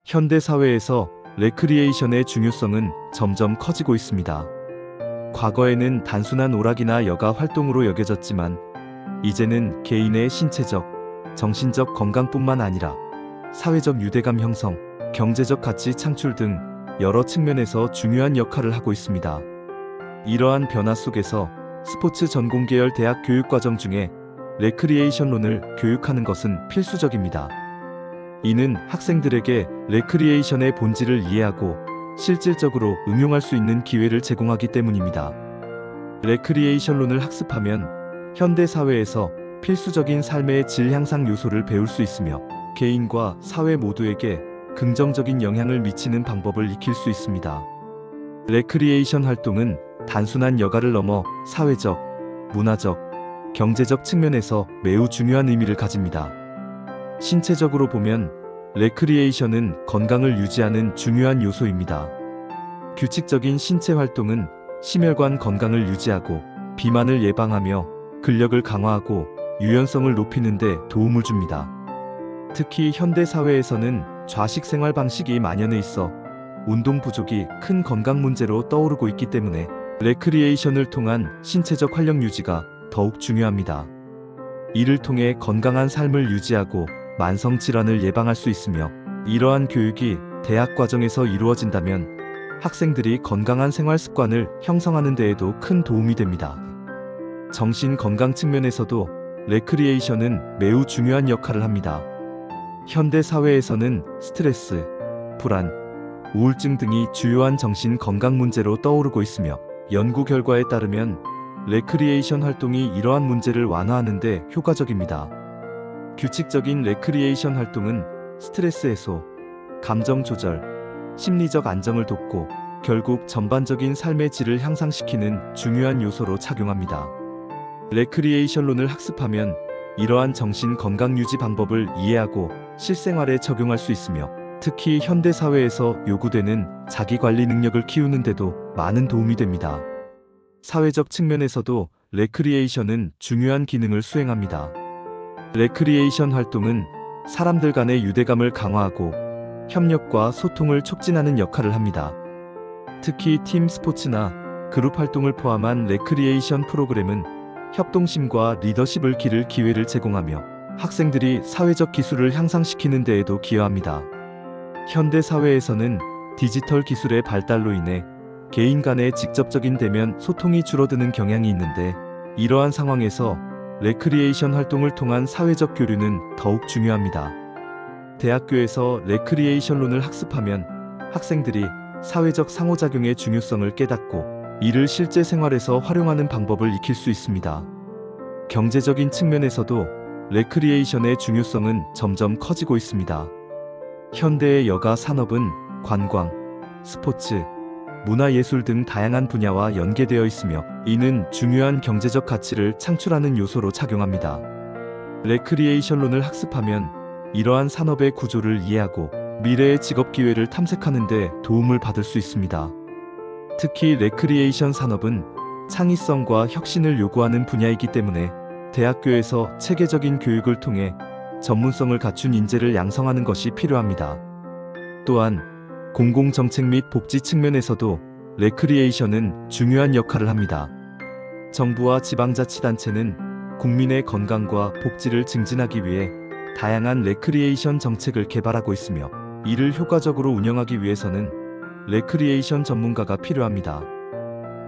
현대 사회에서 레크리에이션의 중요성은 점점 커지고 있습니다. 과거에는 단순한 오락이나 여가 활동으로 여겨졌지만 이제는 개인의 신체적, 정신적 건강뿐만 아니라 사회적 유대감 형성, 경제적 가치 창출 등 여러 측면에서 중요한 역할을 하고 있습니다. 이러한 변화 속에서 스포츠 전공 계열 대학 교육과정 중에 레크리에이션론을 교육하는 것은 필수적입니다. 이는 학생들에게 레크리에이션의 본질을 이해하고 실질적으로 응용할 수 있는 기회를 제공하기 때문입니다. 레크리에이션론을 학습하면 현대 사회에서 필수적인 삶의 질 향상 요소를 배울 수 있으며 개인과 사회 모두에게 긍정적인 영향을 미치는 방법을 익힐 수 있습니다. 레크리에이션 활동은 단순한 여가를 넘어 사회적, 문화적, 경제적 측면에서 매우 중요한 의미를 가집니다. 신체적으로 보면 레크리에이션은 건강을 유지하는 중요한 요소입니다. 규칙적인 신체 활동은 심혈관 건강을 유지하고 비만을 예방하며 근력을 강화하고 유연성을 높이는 데 도움을 줍니다. 특히 현대 사회에서는 좌식 생활 방식이 만연해 있어 운동 부족이 큰 건강 문제로 떠오르고 있기 때문에 레크리에이션을 통한 신체적 활력 유지가 더욱 중요합니다. 이를 통해 건강한 삶을 유지하고 만성 질환을 예방할 수 있으며 이러한 교육이 대학 과정에서 이루어진다면 학생들이 건강한 생활 습관을 형성하는 데에도 큰 도움이 됩니다. 정신 건강 측면에서도 레크리에이션은 매우 중요한 역할을 합니다. 현대 사회에서는 스트레스, 불안, 우울증 등이 주요한 정신 건강 문제로 떠오르고 있으며 연구 결과에 따르면 레크리에이션 활동이 이러한 문제를 완화하는 데 효과적입니다. 규칙적인 레크리에이션 활동은 스트레스 해소, 감정 조절, 심리적 안정을 돕고 결국 전반적인 삶의 질을 향상시키는 중요한 요소로 작용합니다. 레크리에이션론을 학습하면 이러한 정신 건강 유지 방법을 이해하고 실생활에 적용할 수 있으며 특히 현대 사회에서 요구되는 자기관리 능력을 키우는 데도 많은 도움이 됩니다. 사회적 측면에서도 레크리에이션은 중요한 기능을 수행합니다. 레크리에이션 활동은 사람들 간의 유대감을 강화하고 협력과 소통을 촉진하는 역할을 합니다. 특히 팀 스포츠나 그룹 활동을 포함한 레크리에이션 프로그램은 협동심과 리더십을 기를 기회를 제공하며 학생들이 사회적 기술을 향상시키는 데에도 기여합니다. 현대 사회에서는 디지털 기술의 발달로 인해 개인 간의 직접적인 대면 소통이 줄어드는 경향이 있는데 이러한 상황에서 레크리에이션 활동을 통한 사회적 교류는 더욱 중요합니다. 대학교에서 레크리에이션론을 학습하면 학생들이 사회적 상호작용의 중요성을 깨닫고 이를 실제 생활에서 활용하는 방법을 익힐 수 있습니다. 경제적인 측면에서도 레크리에이션의 중요성은 점점 커지고 있습니다. 현대의 여가 산업은 관광, 스포츠, 문화예술 등 다양한 분야와 연계되어 있으며 이는 중요한 경제적 가치를 창출하는 요소로 작용합니다. 레크리에이션론을 학습하면 이러한 산업의 구조를 이해하고 미래의 직업 기회를 탐색하는 데 도움을 받을 수 있습니다. 특히 레크리에이션 산업은 창의성과 혁신을 요구하는 분야이기 때문에 대학교에서 체계적인 교육을 통해 전문성을 갖춘 인재를 양성하는 것이 필요합니다. 또한 공공정책 및 복지 측면에서도 레크리에이션은 중요한 역할을 합니다. 정부와 지방자치단체는 국민의 건강과 복지를 증진하기 위해 다양한 레크리에이션 정책을 개발하고 있으며 이를 효과적으로 운영하기 위해서는 레크리에이션 전문가가 필요합니다.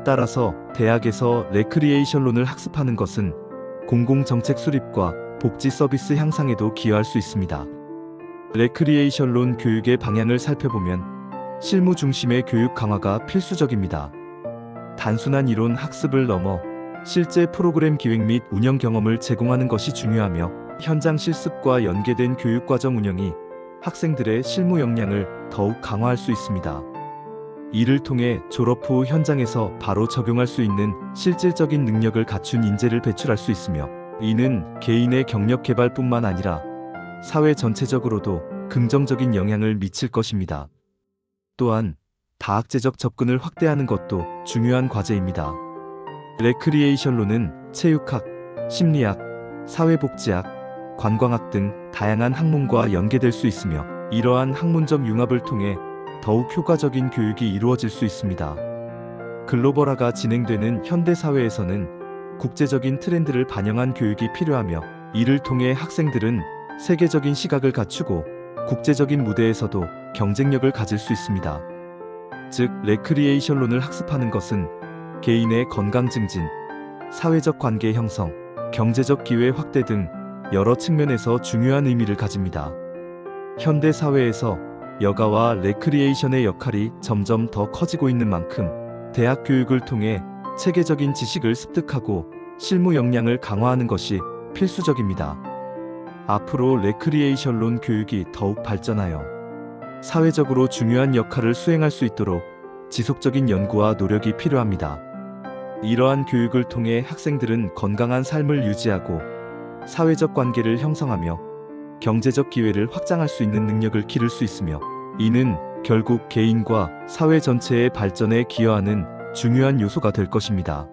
따라서 대학에서 레크리에이션론을 학습하는 것은 공공정책 수립과 복지 서비스 향상에도 기여할 수 있습니다. 레크리에이션론 교육의 방향을 살펴보면 실무 중심의 교육 강화가 필수적입니다. 단순한 이론 학습을 넘어 실제 프로그램 기획 및 운영 경험을 제공하는 것이 중요하며 현장 실습과 연계된 교육과정 운영이 학생들의 실무 역량을 더욱 강화할 수 있습니다. 이를 통해 졸업 후 현장에서 바로 적용할 수 있는 실질적인 능력을 갖춘 인재를 배출할 수 있으며 이는 개인의 경력 개발뿐만 아니라 사회 전체적으로도 긍정적인 영향을 미칠 것입니다. 또한 다학제적 접근을 확대하는 것도 중요한 과제입니다. 레크리에이션론은 체육학, 심리학, 사회복지학, 관광학 등 다양한 학문과 연계될 수 있으며 이러한 학문적 융합을 통해 더욱 효과적인 교육이 이루어질 수 있습니다. 글로벌화가 진행되는 현대 사회에서는 국제적인 트렌드를 반영한 교육이 필요하며, 이를 통해 학생들은 세계적인 시각을 갖추고 국제적인 무대에서도 경쟁력을 가질 수 있습니다. 즉, 레크리에이션론을 학습하는 것은 개인의 건강 증진, 사회적 관계 형성, 경제적 기회 확대 등 여러 측면에서 중요한 의미를 가집니다. 현대 사회에서 여가와 레크리에이션의 역할이 점점 더 커지고 있는 만큼 대학 교육을 통해 체계적인 지식을 습득하고 실무 역량을 강화하는 것이 필수적입니다. 앞으로 레크리에이션론 교육이 더욱 발전하여 사회적으로 중요한 역할을 수행할 수 있도록 지속적인 연구와 노력이 필요합니다. 이러한 교육을 통해 학생들은 건강한 삶을 유지하고 사회적 관계를 형성하며 경제적 기회를 확장할 수 있는 능력을 기를 수 있으며, 이는 결국 개인과 사회 전체의 발전에 기여하는 중요한 요소가 될 것입니다.